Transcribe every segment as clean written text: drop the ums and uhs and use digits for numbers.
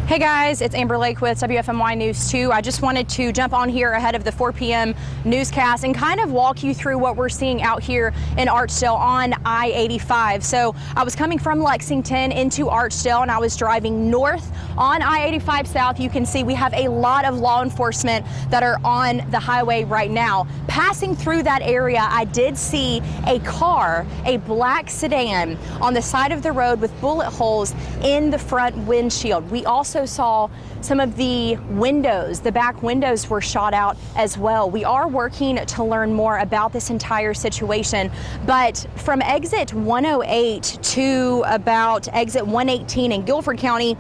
Hey guys, it's Amber Lake with WFMY News 2. I just wanted to jump on here ahead of the 4 p.m. newscast and kind of walk you through what we're seeing out here in Archdale on I-85. So I was coming from Lexington into Archdale and I was driving north on I-85 South. You can see we have a lot of law enforcement that are on the highway right now. Passing through that area, I did see a car, a black sedan, on the side of the road with bullet holes in the front windshield. We also saw some of the windows, the back windows were shot out as well. We are working to learn more about this entire situation, but from exit 108 to about exit 118 in Guilford County,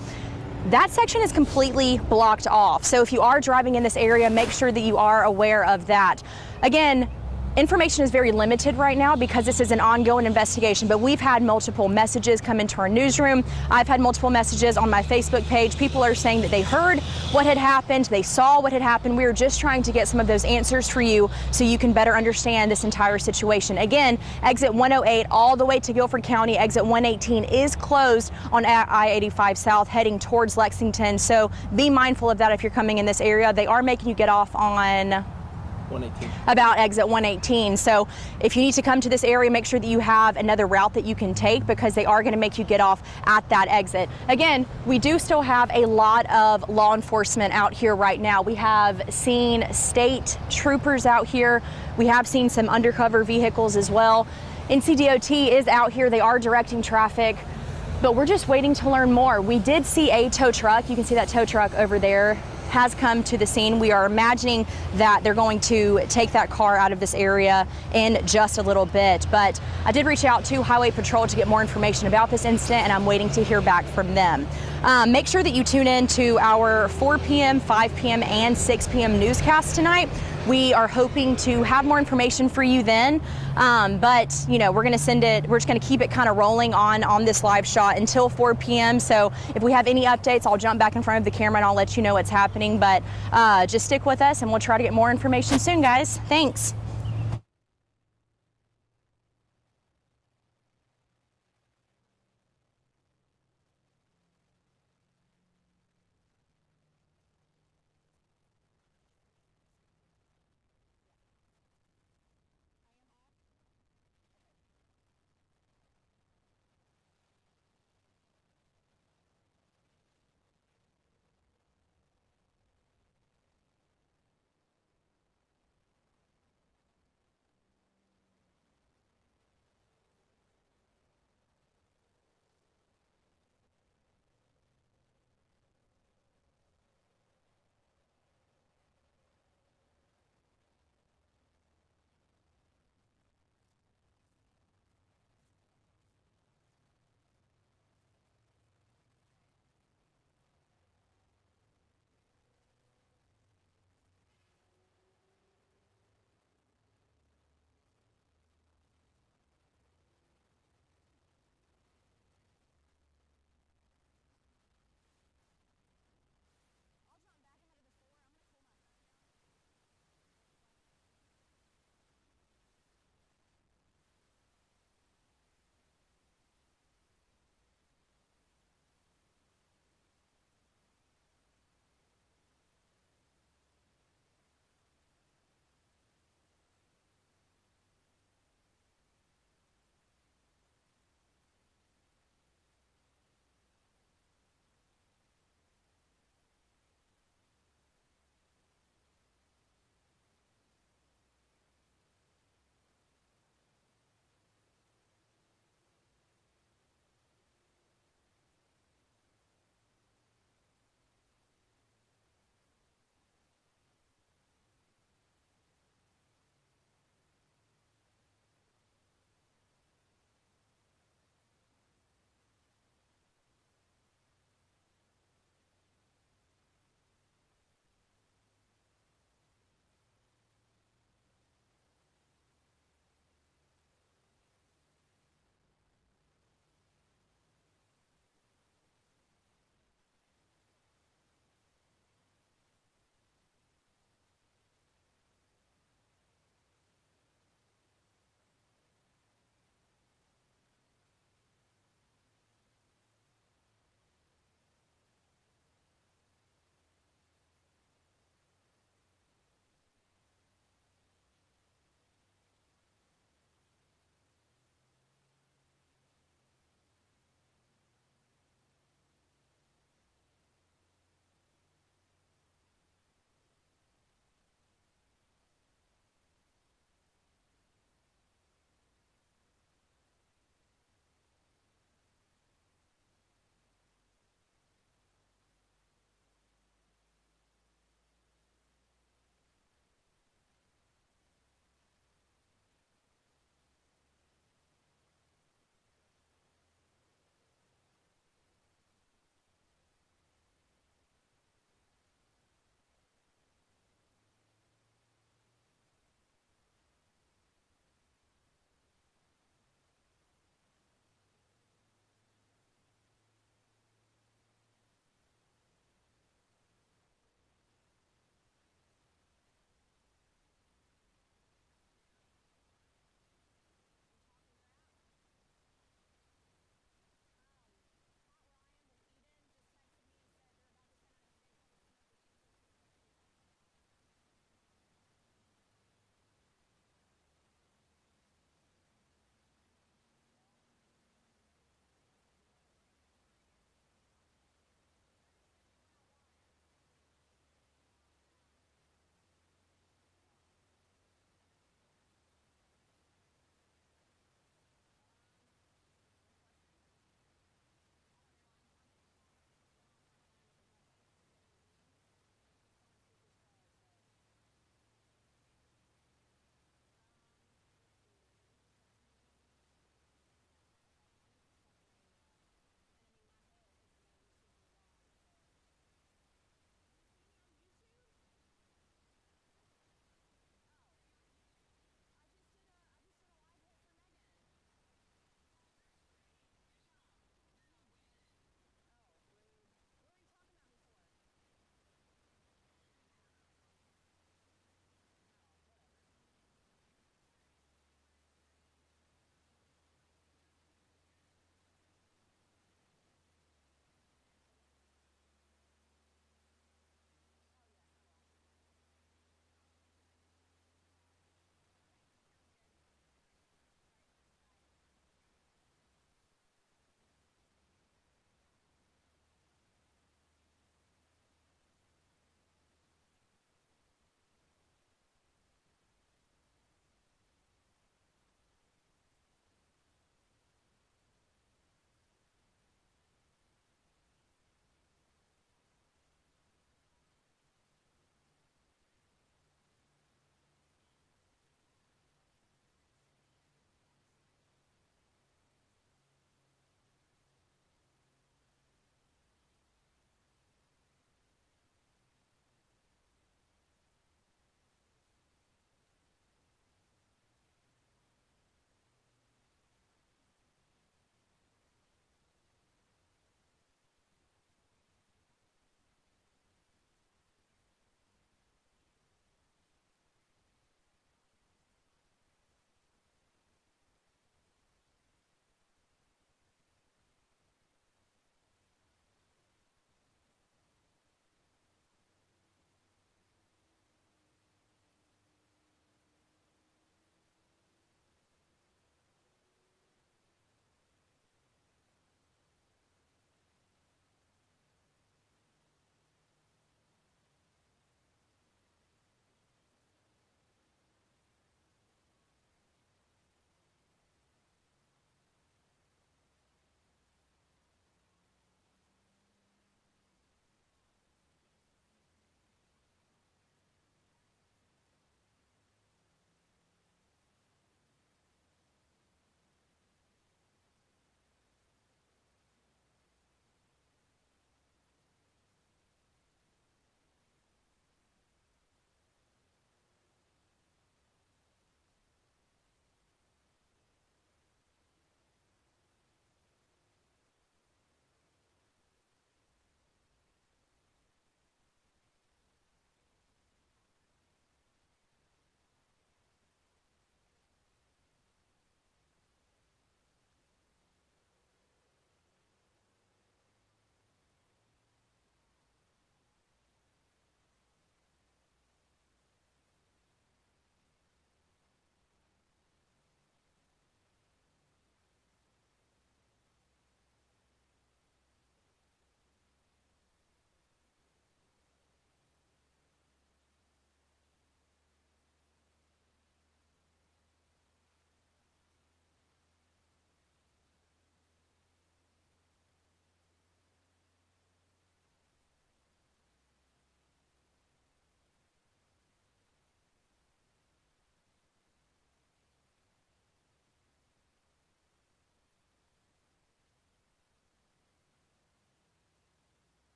that section is completely blocked off. So if you are driving in this area, make sure that you are aware of that. Again, information is very limited right now because this is an ongoing investigation, but we've had multiple messages come into our newsroom. I've had multiple messages on my Facebook page. People are saying that they heard what had happened, they saw what had happened. We are just trying to get some of those answers for you so you can better understand this entire situation. Again, exit 108 all the way to Guilford County, exit 118 is closed on I-85 South heading towards Lexington. So be mindful of that if you're coming in this area. They are making you get off on 118. About exit 118. So if you need to come to this area, make sure that you have another route that you can take because they are going to make you get off at that exit. Again, we do still have a lot of law enforcement out here right now. We have seen state troopers out here. We have seen some undercover vehicles as well. NCDOT is out here. They are directing traffic, but we're just waiting to learn more. We did see a tow truck. You can see that tow truck over there has come to the scene. We are imagining that they're going to take that car out of this area in just a little bit. But I did reach out to Highway Patrol to get more information about this incident, and I'm waiting to hear back from them. Make sure that you tune in to our 4 p.m., 5 p.m., and 6 p.m. newscast tonight. We are hoping to have more information for you then, but you know, we're just going to keep it kind of rolling on this live shot until 4 p.m. So if we have any updates, I'll jump back in front of the camera and I'll let you know what's happening, but just stick with us and we'll try to get more information soon, guys. Thanks.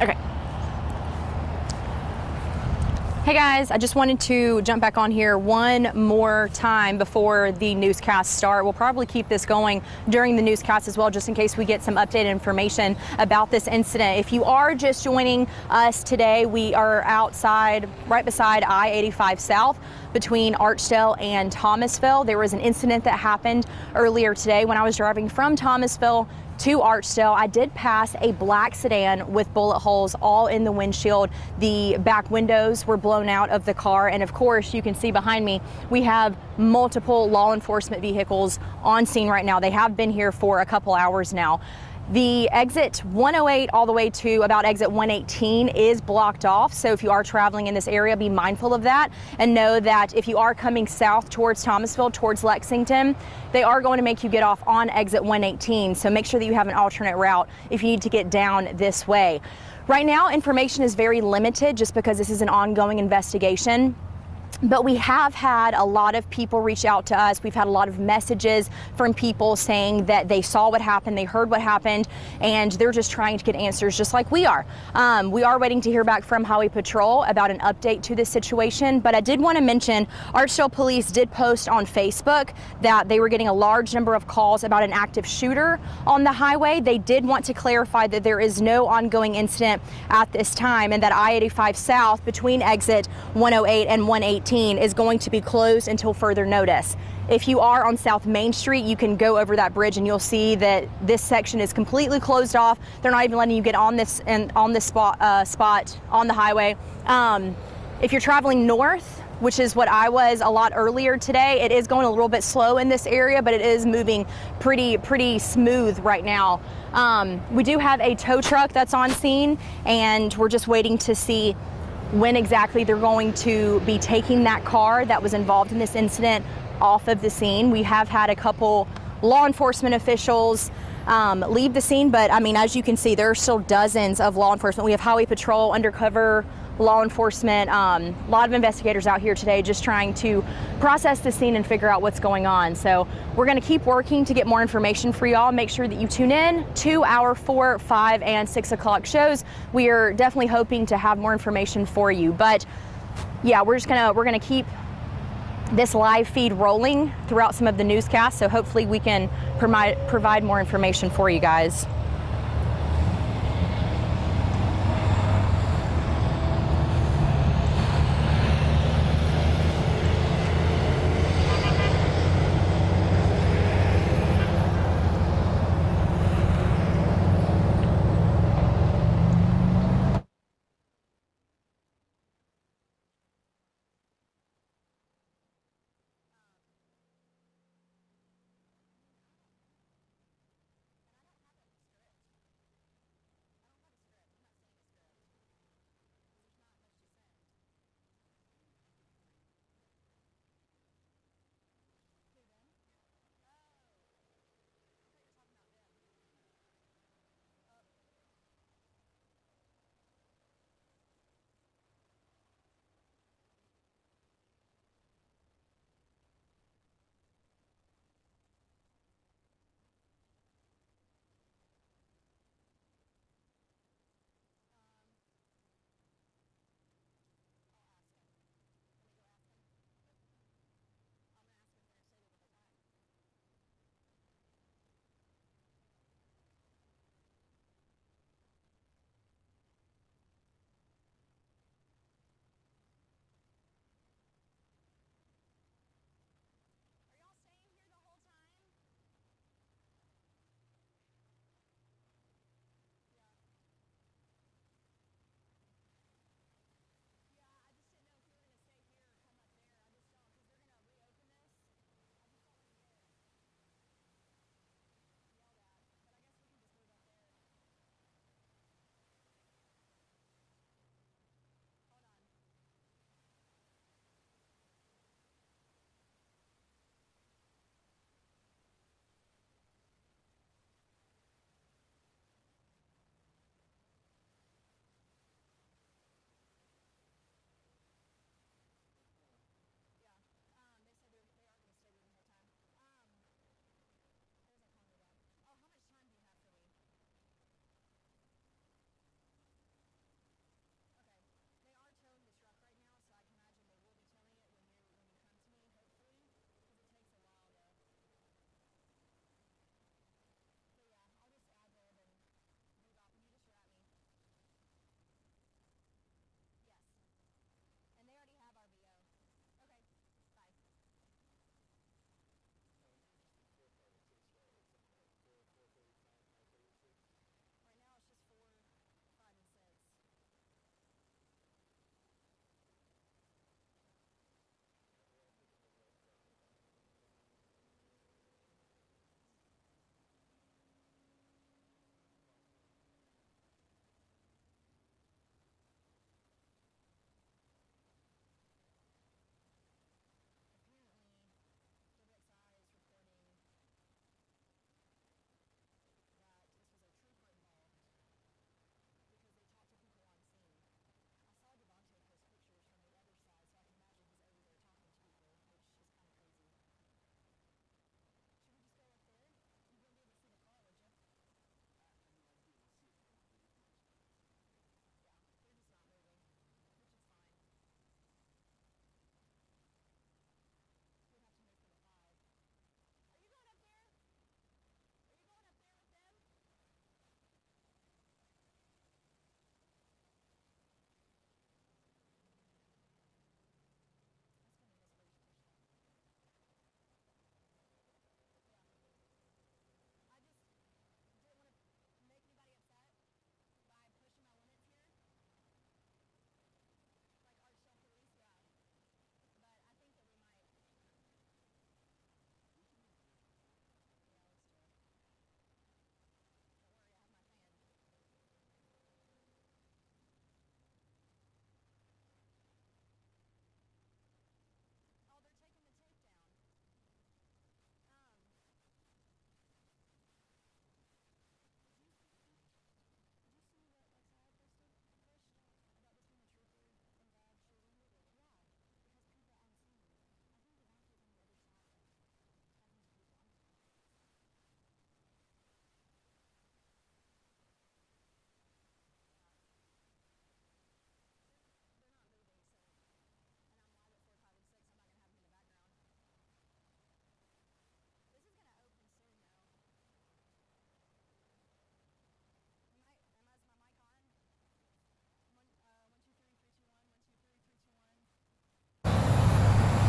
Okay. Hey guys, I just wanted to jump back on here one more time before the newscasts start. We'll probably keep this going during the newscast as well, just in case we get some updated information about this incident. If you are just joining us today, we are outside, right beside I-85 South, between Archdale and Thomasville. There was an incident that happened earlier today when I was driving from Thomasville to Archdale. I did pass a black sedan with bullet holes all in the windshield. The back windows were blown out of the car, and of course you can see behind me we have multiple law enforcement vehicles on scene right now. They have been here for a couple hours now. The exit 108 all the way to about exit 118 is blocked off, so if you are traveling in this area, be mindful of that, and know that if you are coming south towards Thomasville, towards Lexington, they are going to make you get off on exit 118, so make sure that you have an alternate route if you need to get down this way. Right now, information is very limited just because this is an ongoing investigation. But we have had a lot of people reach out to us. We've had a lot of messages from people saying that they saw what happened, they heard what happened, and they're just trying to get answers just like we are. We are waiting to hear back from Highway Patrol about an update to this situation, but I did want to mention Archdale Police did post on Facebook that they were getting a large number of calls about an active shooter on the highway. They did want to clarify that there is no ongoing incident at this time, and that I-85 South between exit 108 and 118 is going to be closed until further notice. If you are on South Main Street, you can go over that bridge and you'll see that this section is completely closed off. They're not even letting you get on this spot on the highway. If you're traveling north, which is what I was a lot earlier today, it is going a little bit slow in this area, but it is moving pretty smooth right now. We do have a tow truck that's on scene, and we're just waiting to see when exactly they're going to be taking that car that was involved in this incident off of the scene. We have had a couple law enforcement officials leave the scene, but I mean, as you can see, there are still dozens of law enforcement. We have Highway Patrol, undercover law enforcement, a lot of investigators out here today just trying to process the scene and figure out what's going on. So we're going to keep working to get more information for y'all. Make sure that you tune in to our 4, 5, and 6 o'clock shows. We are definitely hoping to have more information for you. But yeah, we're gonna keep this live feed rolling throughout some of the newscasts. So hopefully we can provide more information for you guys.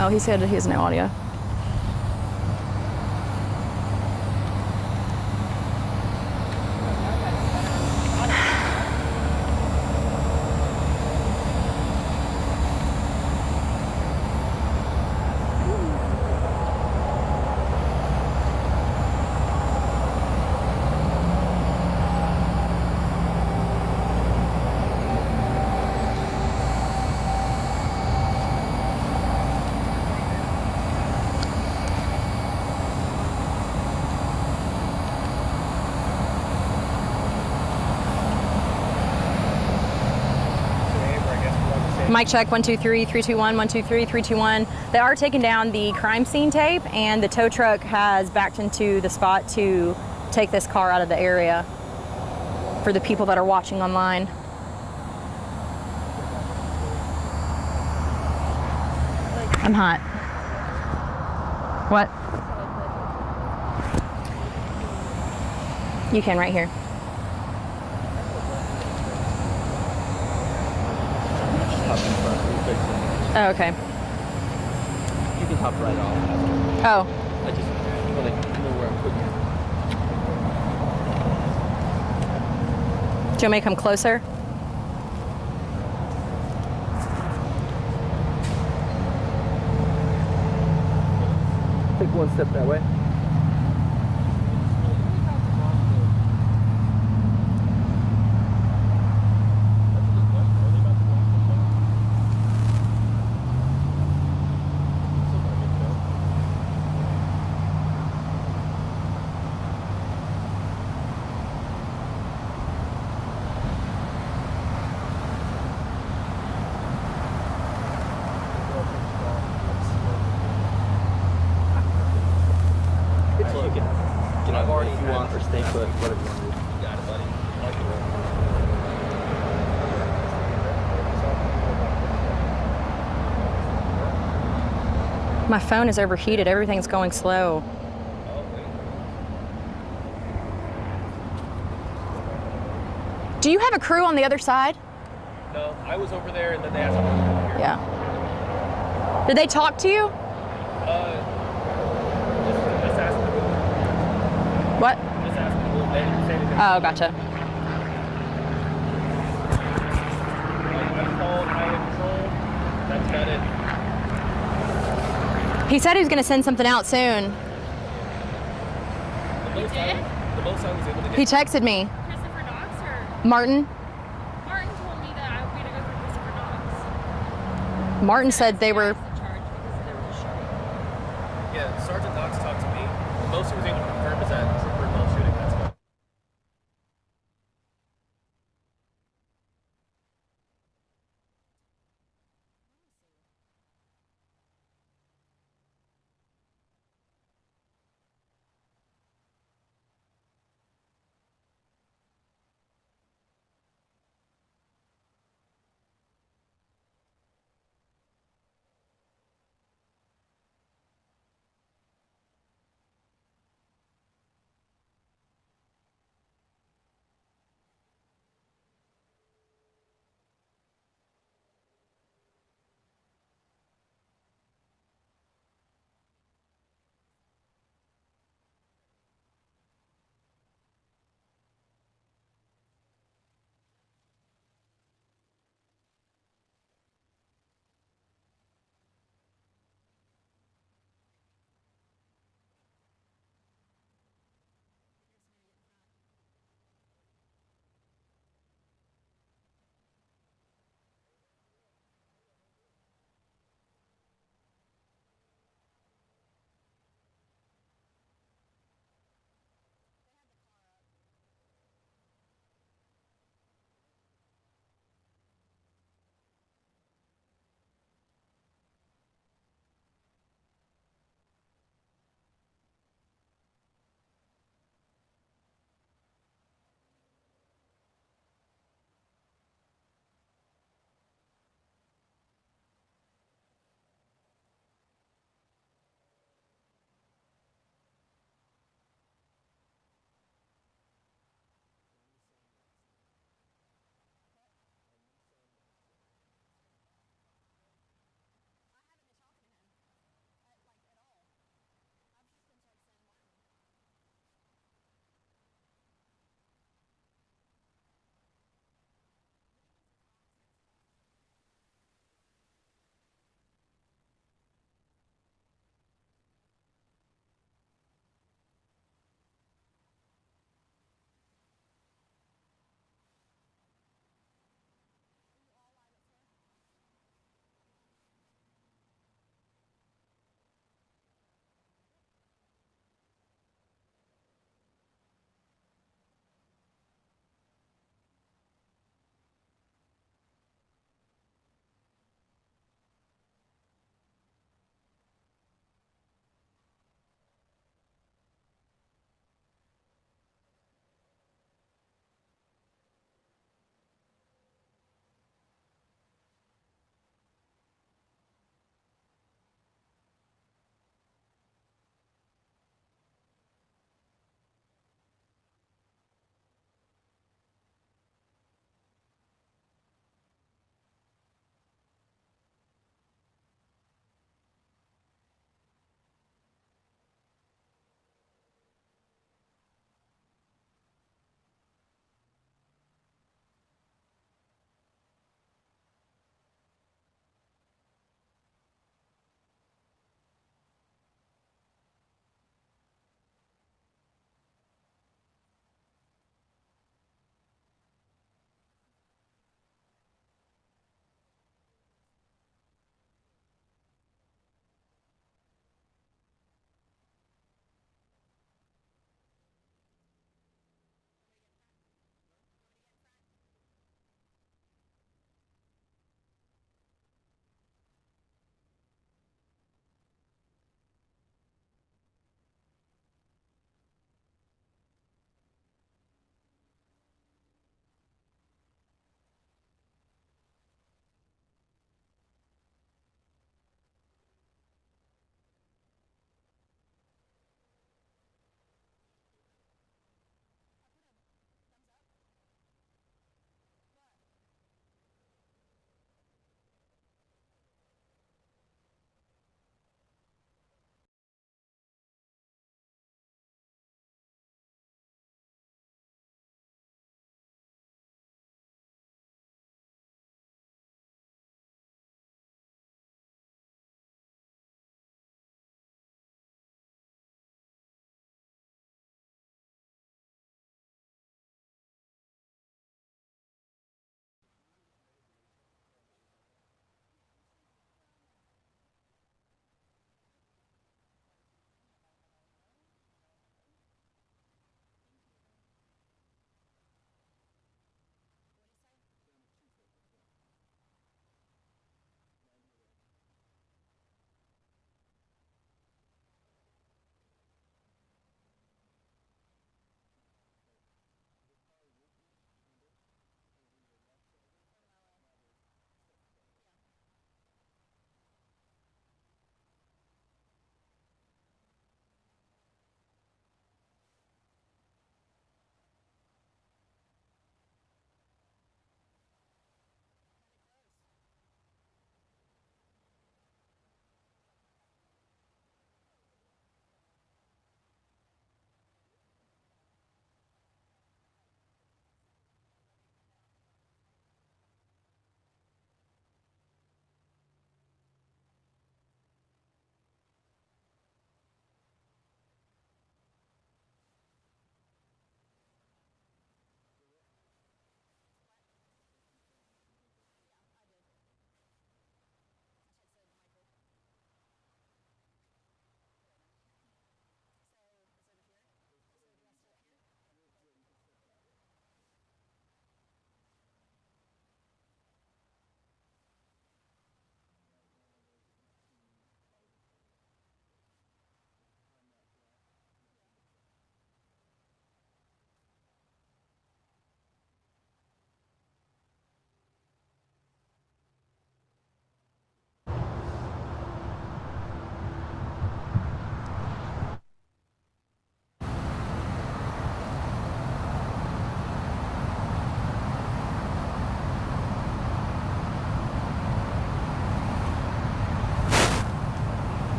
Oh, he said he has no audio. Mic check, 1 2 3 3 2 1 1 2 3 3 2 1. They are taking down the crime scene tape, and the tow truck has backed into the spot to take this car out of the area for the people that are watching online. I'm hot. What? You can right here. Oh, okay. You can hop right off. Oh. I just want to know where I'm putting Do you want me to come closer? Take one step that way. Get out already if you want, or stay put, whatever you want to do. You got it, buddy. My phone is overheated. Everything's going slow. Do you have a crew on the other side? No, I was over there, and then they asked me to come over here. Yeah. Did they talk to you? Just asked me to move. What? Just asked me to move. They didn't say anything. Oh, gotcha. I called highway patrol. That's about it. He said he was going to send something out soon. The most I was able to get. He texted me. Christopher Knox or Martin. Martin told me that I was gonna go for Christopher Knox. Martin said they were. The charge because there was a shooting. Yeah, Sergeant Knox talked to me. The most he was able to confirm is that trooper involved shooting. That's about it.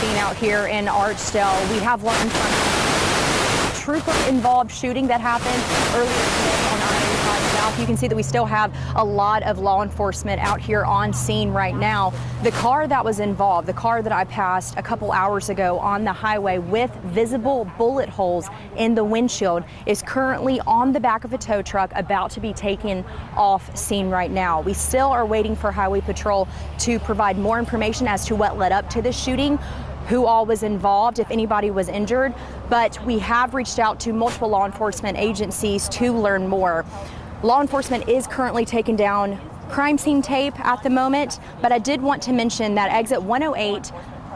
seeing out here in Archdale. We have learned from trooper-involved shooting that happened earlier today on I-85 South. You can see that we still have a lot of law enforcement out here on scene right now. The car that was involved, the car that I passed a couple hours ago on the highway with visible bullet holes in the windshield, is currently on the back of a tow truck about to be taken off scene right now. We still are waiting for Highway Patrol to provide more information as to what led up to the shooting, who all was involved, if anybody was injured, but we have reached out to multiple law enforcement agencies to learn more. Law enforcement is currently taking down crime scene tape at the moment, but I did want to mention that exit 108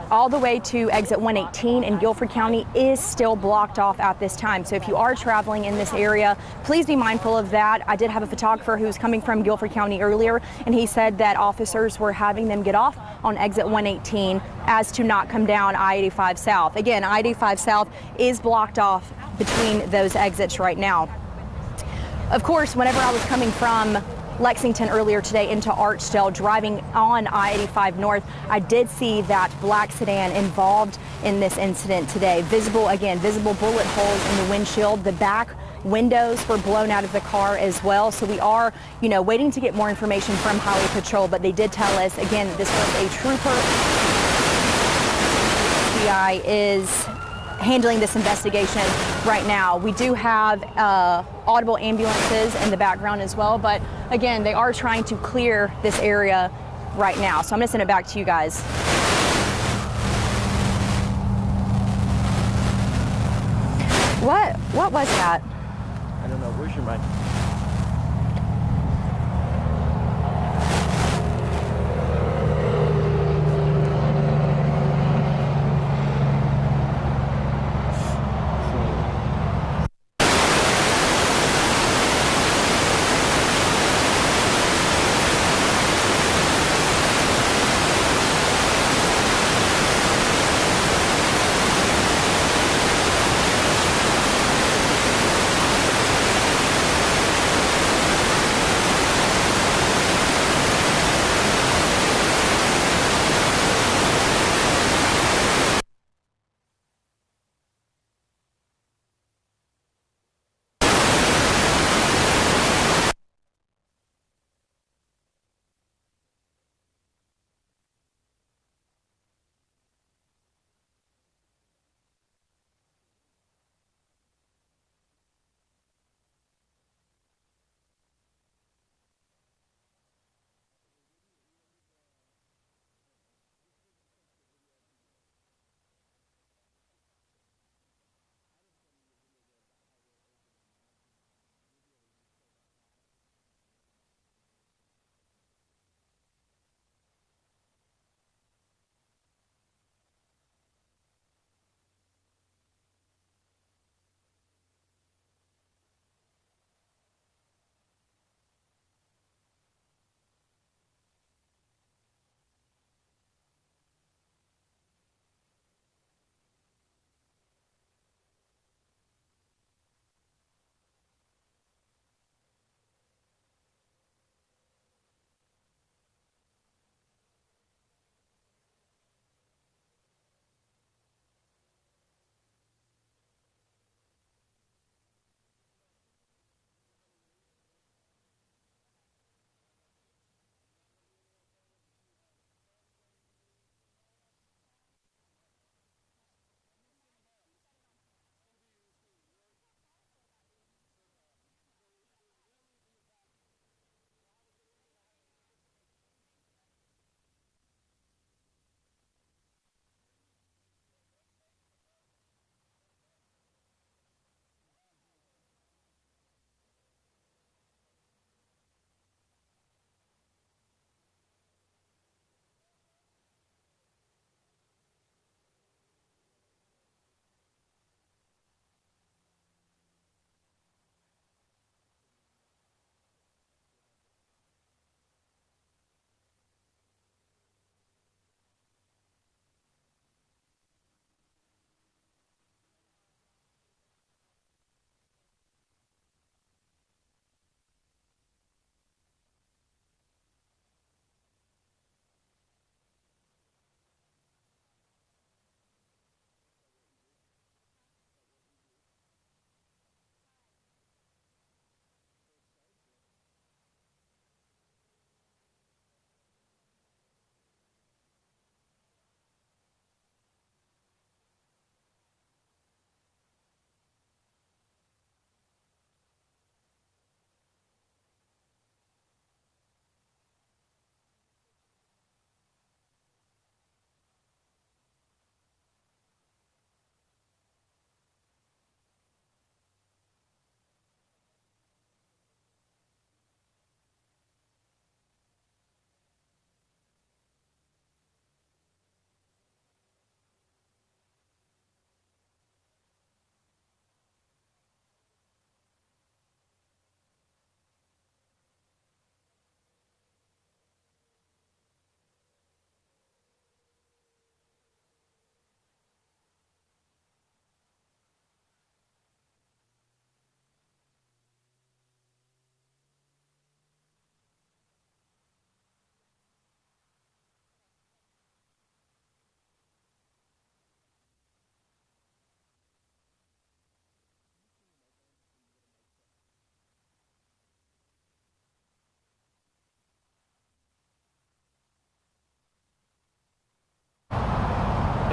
all the way to exit 118 in Guilford County is still blocked off at this time. So if you are traveling in this area, please be mindful of that. I did have a photographer who was coming from Guilford County earlier, and he said that officers were having them get off on exit 118 as to not come down I-85 South. Again, I-85 South is blocked off between those exits right now. Of course, whenever I was coming from Lexington earlier today into Archdale, driving on I-85 North, I did see that black sedan involved in this incident today. Visible bullet holes in the windshield. The back windows were blown out of the car as well. So we are, waiting to get more information from Highway Patrol, but they did tell us, again, this was a trooper. GI is handling this investigation right now. We do have audible ambulances in the background as well, but again, they are trying to clear this area right now. So I'm gonna send it back to you guys. What was that? I don't know. Where's your mic?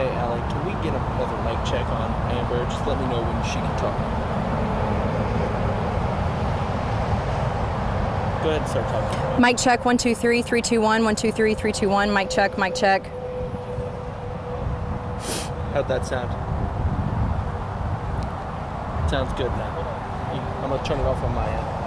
Hey, Allie, can we get another mic check on Amber? Just let me know when she can talk. Go ahead and start talking. Mic check 1 2 3 3 2 1 1 2 3 3 2 1. Mic check. Mic check. How'd that sound? Sounds good now. I'm gonna turn it off on my end.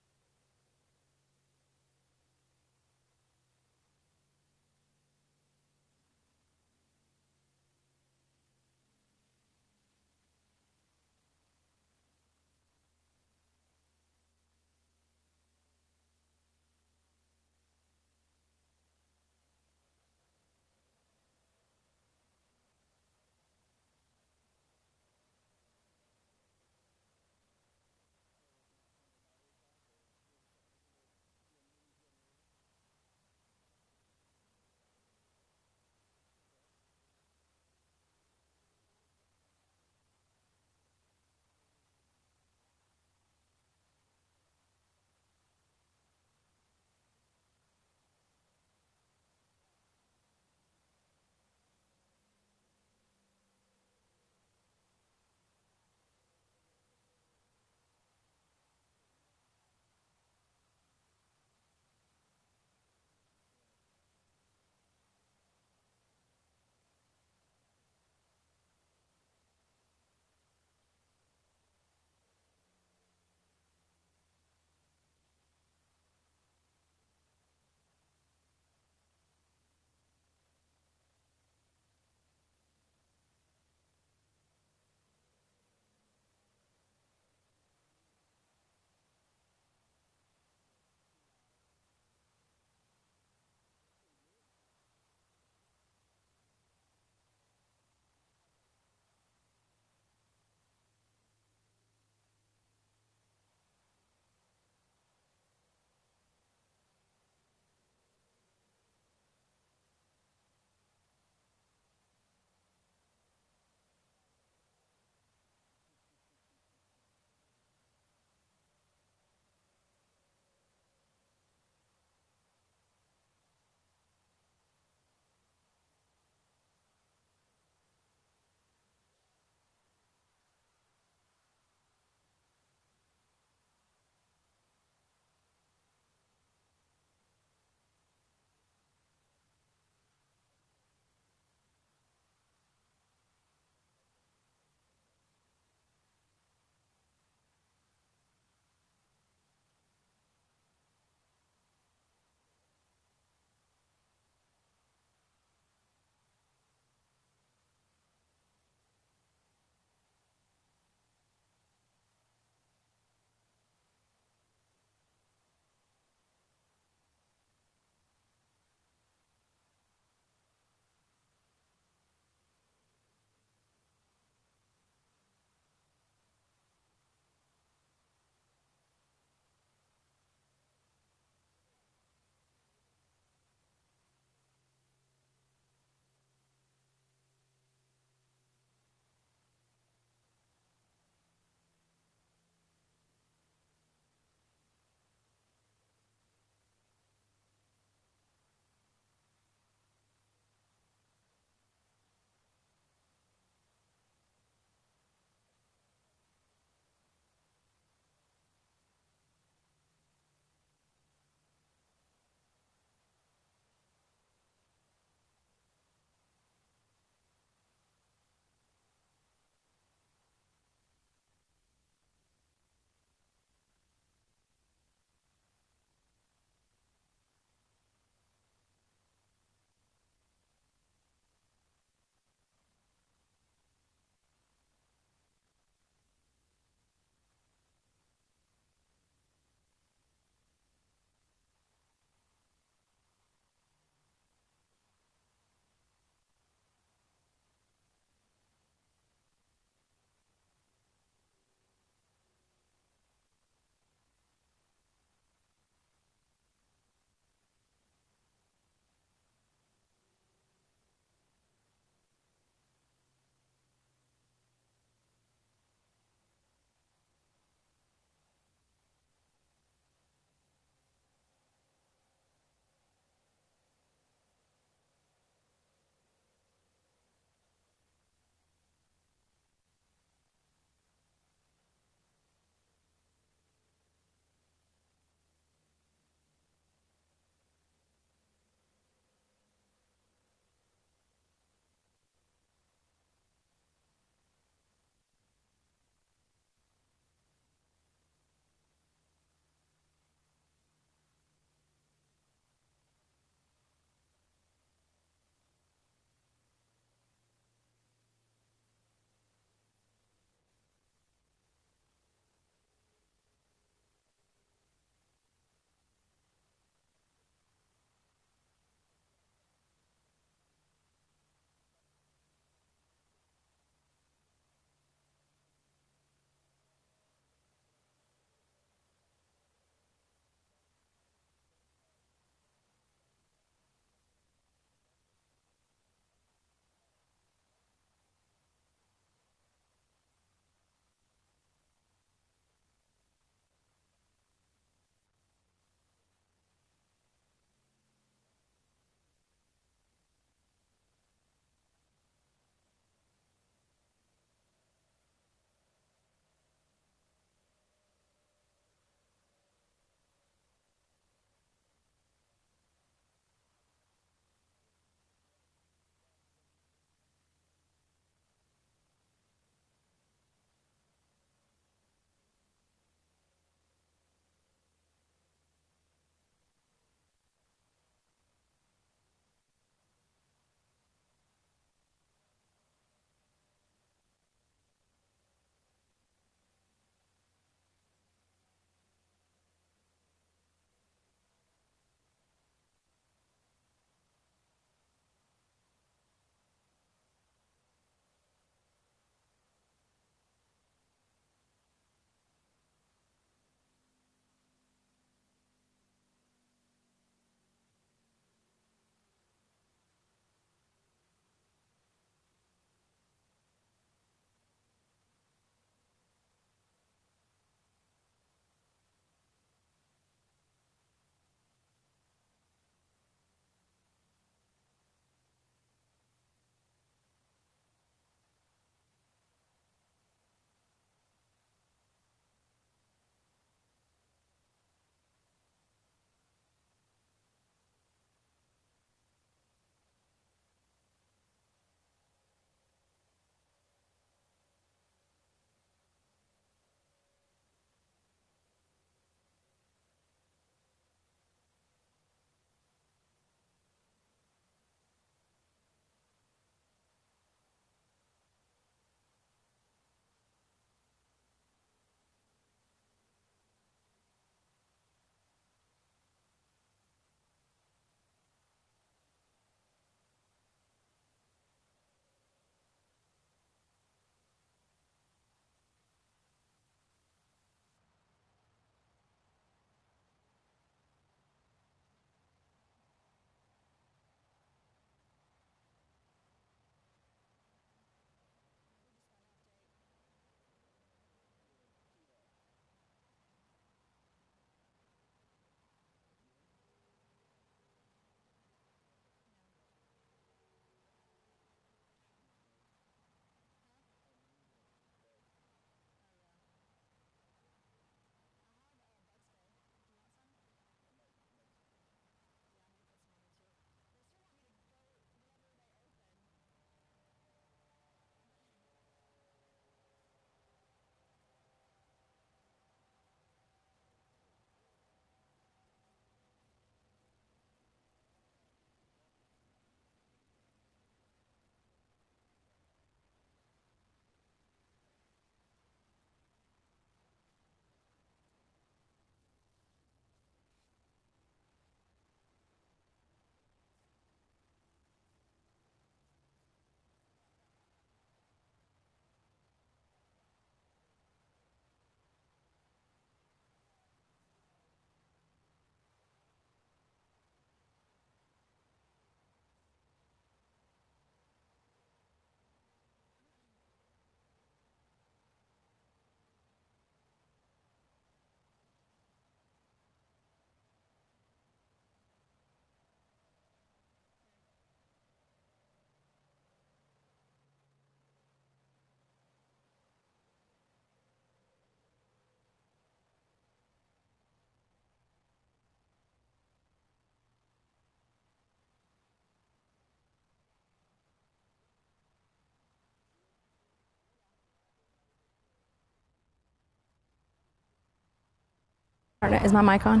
Is my mic on?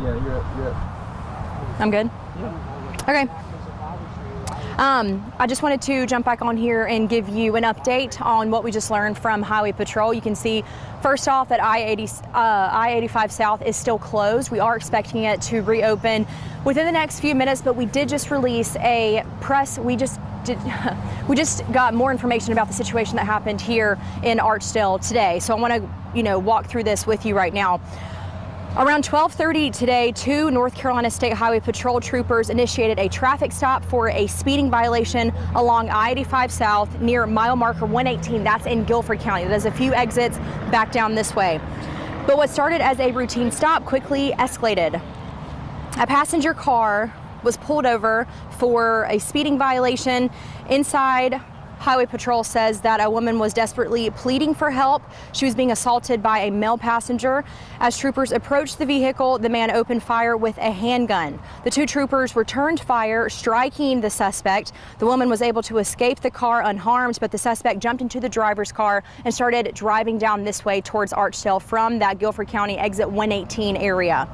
Yeah, you're I'm good? Yeah. Okay. I just wanted to jump back on here and give you an update on what we just learned from Highway Patrol. You can see, first off, that I-85 South is still closed. We are expecting it to reopen within the next few minutes, but we did just release a press. We just got more information about the situation that happened here in Archdale today. So I want to, walk through this with you right now. Around 12:30 today, 2 North Carolina State Highway Patrol troopers initiated a traffic stop for a speeding violation along I-85 South near mile marker 118. That's in Guilford County. There's a few exits back down this way. But what started as a routine stop quickly escalated. A passenger car was pulled over for a speeding violation. Inside, Highway Patrol says that a woman was desperately pleading for help. She was being assaulted by a male passenger. As troopers approached the vehicle, the man opened fire with a handgun. The 2 troopers returned fire, striking the suspect. The woman was able to escape the car unharmed, but the suspect jumped into the driver's car and started driving down this way towards Archdale from that Guilford County exit 118 area.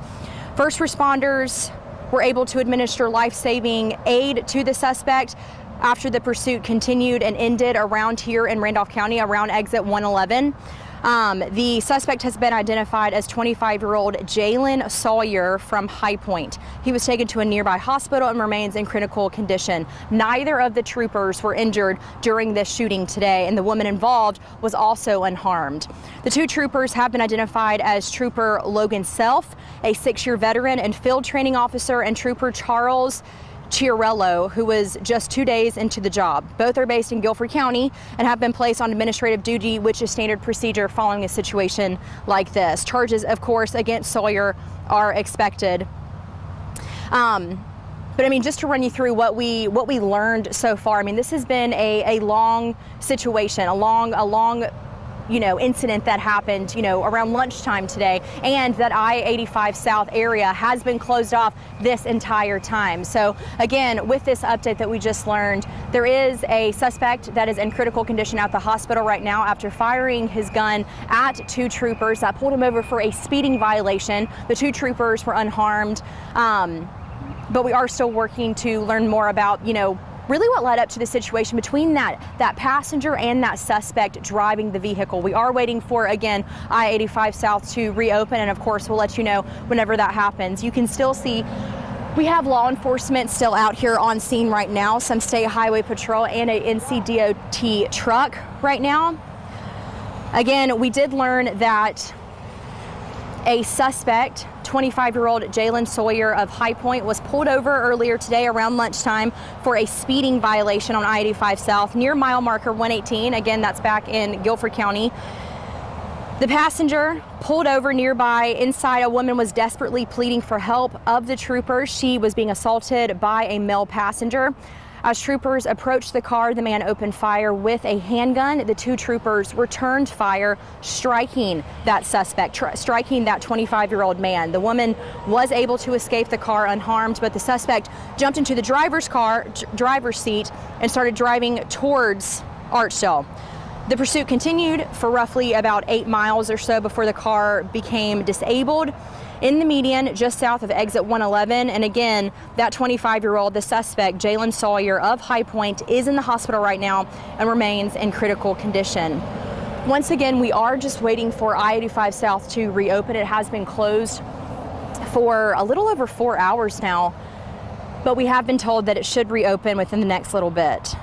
First responders were able to administer life-saving aid to the suspect after the pursuit continued and ended around here in Randolph County, around exit 111. The suspect has been identified as 25-year-old Jalen Sawyer from High Point. He was taken to a nearby hospital and remains in critical condition. Neither of the troopers were injured during this shooting today, and the woman involved was also unharmed. The 2 troopers have been identified as Trooper Logan Self, a 6-year veteran and field training officer, and Trooper Charles Chiarello, who was just 2 days into the job. Both are based in Guilford County and have been placed on administrative duty, which is standard procedure following a situation like this. Charges, of course, against Sawyer are expected. But I mean, just to run you through what we learned so far. I mean, this has been a long situation, a long incident that happened, around lunchtime today, and that I-85 South area has been closed off this entire time. So again, with this update that we just learned, there is a suspect that is in critical condition at the hospital right now after firing his gun at 2 troopers that pulled him over for a speeding violation. The 2 troopers were unharmed, but we are still working to learn more about, really what led up to the situation between that passenger and that suspect driving the vehicle. We are waiting for, again, I-85 South to reopen, and of course we'll let you know whenever that happens. You can still see we have law enforcement still out here on scene right now, some state highway patrol and a NCDOT truck right now. Again, we did learn that a suspect, 25-year-old Jalen Sawyer of High Point, was pulled over earlier today around lunchtime for a speeding violation on I-85 South near mile marker 118. Again, that's back in Guilford County. The passenger pulled over nearby. Inside, a woman was desperately pleading for help of the troopers. She was being assaulted by a male passenger. As troopers approached the car, the man opened fire with a handgun. The 2 troopers returned fire, striking that suspect, striking that 25-year-old man. The woman was able to escape the car unharmed, but the suspect jumped into the driver's seat and started driving towards Archdale. The pursuit continued for roughly about 8 miles or so before the car became disabled in the median just south of exit 111. And again, that 25-year-old, the suspect, Jalen Sawyer of High Point, is in the hospital right now and remains in critical condition. Once again, we are just waiting for I-85 South to reopen. It has been closed for a little over 4 hours now, but we have been told that it should reopen within the next little bit.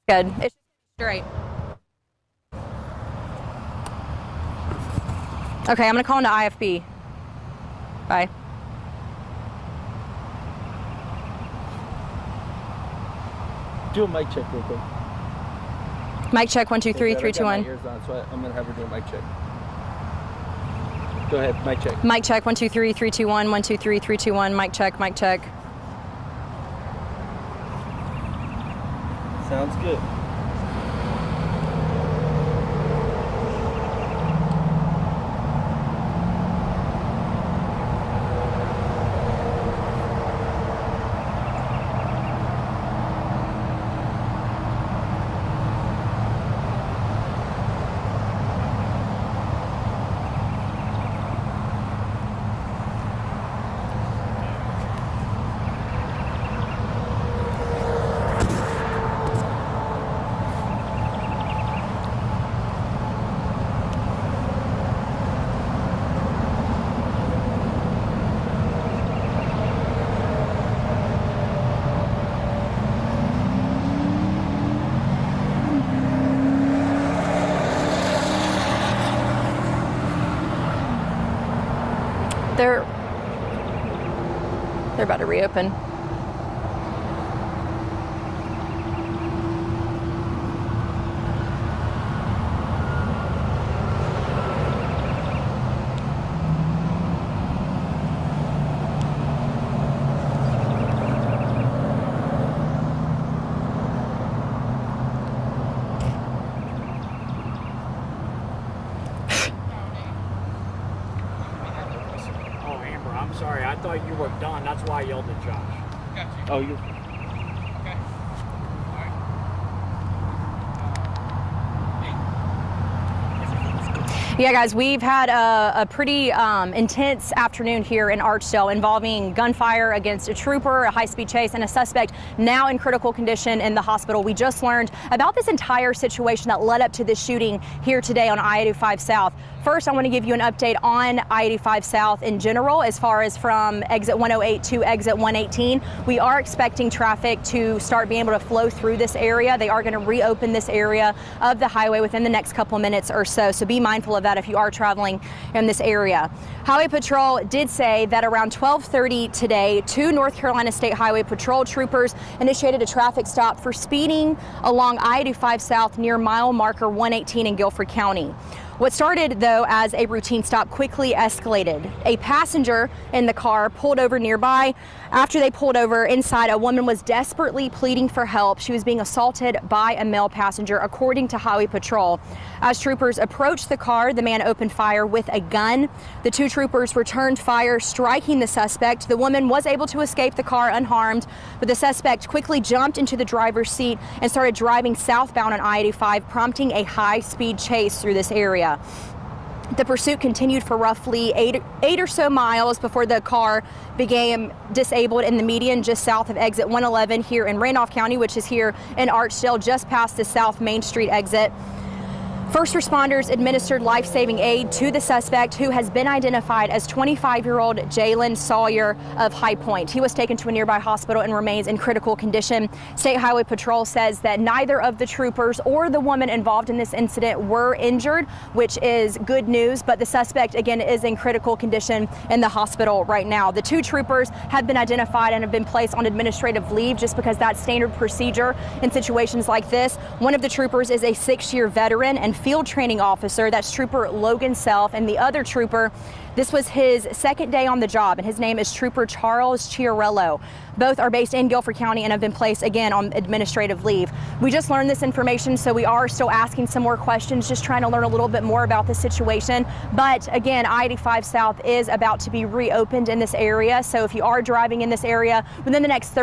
Good. It's straight. Okay, I'm gonna call into IFB. Bye. Do a mic check real quick. Mic check 1 2 3 Okay, 3 I 2 got my 1. ears on, so I'm gonna have her do a mic check. Go ahead, mic check. Mic check 1 2 3 3 2 1 1 2 3 3 2 1. Mic check. Mic check. Sounds good. They're about to reopen. Oh, Amber, I'm sorry. I thought you were done. That's why I yelled at Josh. Got you. Oh, you're. Okay. All right. Yeah, guys, we've had a pretty intense afternoon here in Archdale involving gunfire against a trooper, a high-speed chase, and a suspect now in critical condition in the hospital. We just learned about this entire situation that led up to this shooting here today on I-85 South. First, I want to give you an update on I-85 South in general, as far as from exit 108 to exit 118. We are expecting traffic to start being able to flow through this area. They are going to reopen this area of the highway within the next couple minutes or so. So be mindful of that if you are traveling in this area. Highway Patrol did say that around 12:30 today, 2 North Carolina State Highway Patrol troopers initiated a traffic stop for speeding along I-85 South near mile marker 118 in Guilford County. What started, though, as a routine stop quickly escalated. A passenger in the car pulled over nearby. After they pulled over inside, a woman was desperately pleading for help. She was being assaulted by a male passenger, according to Highway Patrol. As troopers approached the car, the man opened fire with a gun. The 2 troopers returned fire, striking the suspect. The woman was able to escape the car unharmed, but the suspect quickly jumped into the driver's seat and started driving southbound on I-85, prompting a high-speed chase through this area. The pursuit continued for roughly eight or so miles before the car became disabled in the median just south of exit 111 here in Randolph County, which is here in Archdale, just past the South Main Street exit. First responders administered life-saving aid to the suspect, who has been identified as 25-year-old Jalen Sawyer of High Point. He was taken to a nearby hospital and remains in critical condition. State Highway Patrol says that neither of the troopers or the woman involved in this incident were injured, which is good news, but the suspect, again, is in critical condition in the hospital right now. The 2 troopers have been identified and have been placed on administrative leave just because that's standard procedure in situations like this. One of the troopers is a 6-year veteran and field training officer. That's Trooper Logan Self. And the other trooper, this was his 2nd day on the job, and his name is Trooper Charles Chiarello. Both are based in Guilford County and have been placed again on administrative leave. We just learned this information, so we are still asking some more questions, just trying to learn a little bit more about the situation. But again, I-85 South is about to be reopened in this area. So if you are driving in this area within the next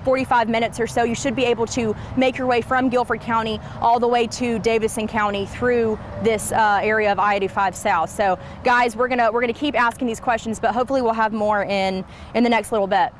45 minutes or so, you should be able to make your way from Guilford County all the way to Davison County through this area of I-85 South. So guys, we're gonna keep asking these questions, but hopefully we'll have more in the next little bit.